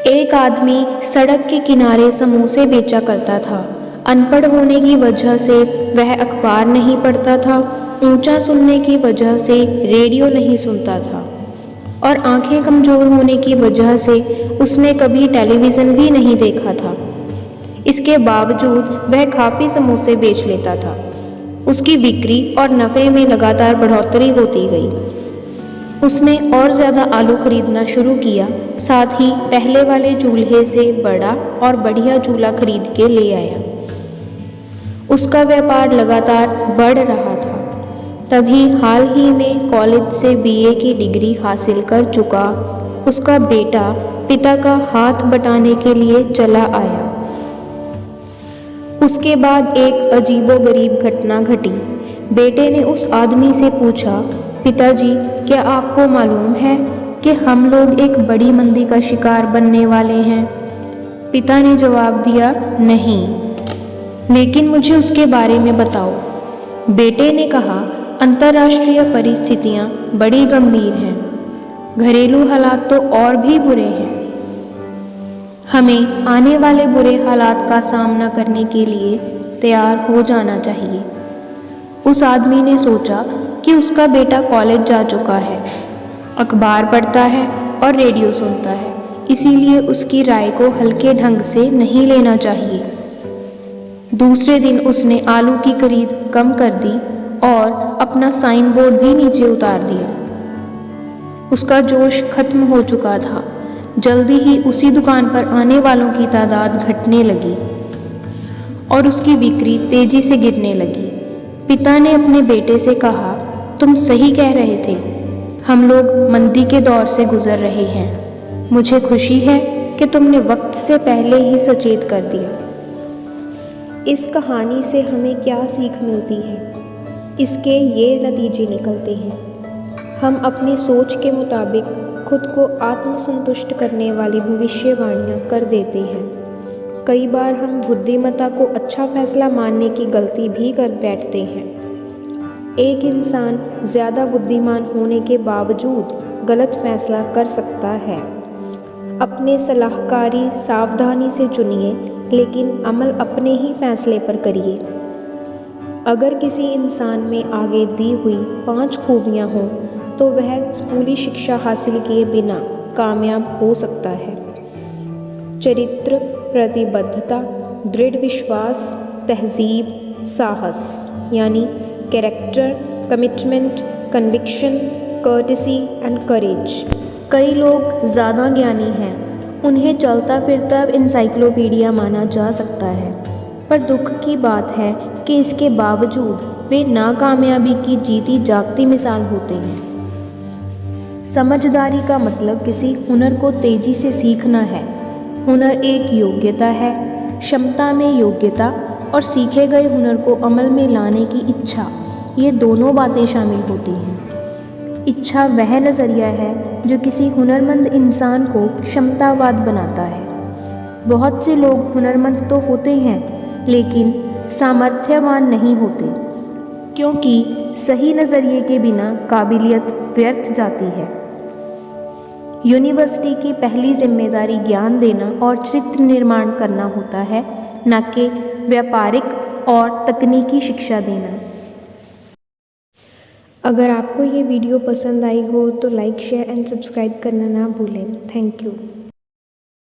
एक आदमी सड़क के किनारे समोसे बेचा करता था। अनपढ़ होने की वजह से वह अखबार नहीं पढ़ता था, ऊंचा सुनने की वजह से रेडियो नहीं सुनता था और आंखें कमज़ोर होने की वजह से उसने कभी टेलीविज़न भी नहीं देखा था। इसके बावजूद वह काफ़ी समोसे बेच लेता था। उसकी बिक्री और नफ़े में लगातार बढ़ोतरी होती गई। उसने और ज़्यादा आलू खरीदना शुरू किया, साथ ही पहले वाले चूल्हे से बड़ा और बढ़िया चूल्हा खरीद के ले आया। उसका व्यापार लगातार बढ़ रहा था। तभी हाल ही में कॉलेज से बीए की डिग्री हासिल कर चुका उसका बेटा पिता का हाथ बटाने के लिए चला आया। उसके बाद एक अजीबोगरीब घटना घटी। बेटे ने उस आदमी से पूछा, पिताजी, क्या आपको मालूम है कि हम लोग एक बड़ी मंदी का शिकार बनने वाले हैं? पिता ने जवाब दिया, नहीं, लेकिन मुझे उसके बारे में बताओ। बेटे ने कहा, अंतर्राष्ट्रीय परिस्थितियां बड़ी गंभीर हैं, घरेलू हालात तो और भी बुरे हैं। हमें आने वाले बुरे हालात का सामना करने के लिए तैयार हो जाना चाहिए। उस आदमी ने सोचा कि उसका बेटा कॉलेज जा चुका है, अखबार पढ़ता है और रेडियो सुनता है, इसीलिए उसकी राय को हल्के ढंग से नहीं लेना चाहिए। दूसरे दिन उसने आलू की खरीद कम कर दी और अपना साइन बोर्ड भी नीचे उतार दिया। उसका जोश खत्म हो चुका था। जल्दी ही उसी दुकान पर आने वालों की तादाद घटने लगी और उसकी बिक्री तेजी से गिरने लगी। पिता ने अपने बेटे से कहा, तुम सही कह रहे थे, हम लोग मंदी के दौर से गुजर रहे हैं। मुझे खुशी है कि तुमने वक्त से पहले ही सचेत कर दिया। इस कहानी से हमें क्या सीख मिलती है? इसके ये नतीजे निकलते हैं। हम अपनी सोच के मुताबिक खुद को आत्मसंतुष्ट करने वाली भविष्यवाणियाँ कर देते हैं। कई बार हम बुद्धिमत्ता को अच्छा फैसला मानने की गलती भी कर बैठते हैं। एक इंसान ज़्यादा बुद्धिमान होने के बावजूद गलत फैसला कर सकता है। अपने सलाहकारी सावधानी से चुनिए, लेकिन अमल अपने ही फैसले पर करिए। अगर किसी इंसान में आगे दी हुई 5 खूबियाँ हों तो वह स्कूली शिक्षा हासिल किए बिना कामयाब हो सकता है। चरित्र, प्रतिबद्धता, दृढ़ विश्वास, तहजीब, साहस यानी character, commitment, conviction, courtesy and courage. कई लोग ज़्यादा ज्ञानी हैं, उन्हें चलता फिरता इंसाइक्लोपीडिया माना जा सकता है, पर दुख की बात है कि इसके बावजूद वे नाकामयाबी की जीती जागती मिसाल होते हैं। समझदारी का मतलब किसी हुनर को तेजी से सीखना है। हुनर एक योग्यता है, क्षमता में योग्यता और सीखे गए हुनर को अमल में लाने की इच्छा, ये दोनों बातें शामिल होती हैं। इच्छा वह नज़रिया है जो किसी हुनरमंद इंसान को क्षमतावाद बनाता है। बहुत से लोग हुनरमंद तो होते हैं, लेकिन सामर्थ्यवान नहीं होते, क्योंकि सही नज़रिए के बिना काबिलियत व्यर्थ जाती है। यूनिवर्सिटी की पहली जिम्मेदारी ज्ञान देना और चरित्र निर्माण करना होता है, न कि व्यापारिक और तकनीकी शिक्षा देना। अगर आपको ये वीडियो पसंद आई हो तो लाइक, शेयर एंड सब्सक्राइब करना ना भूलें। Thank you.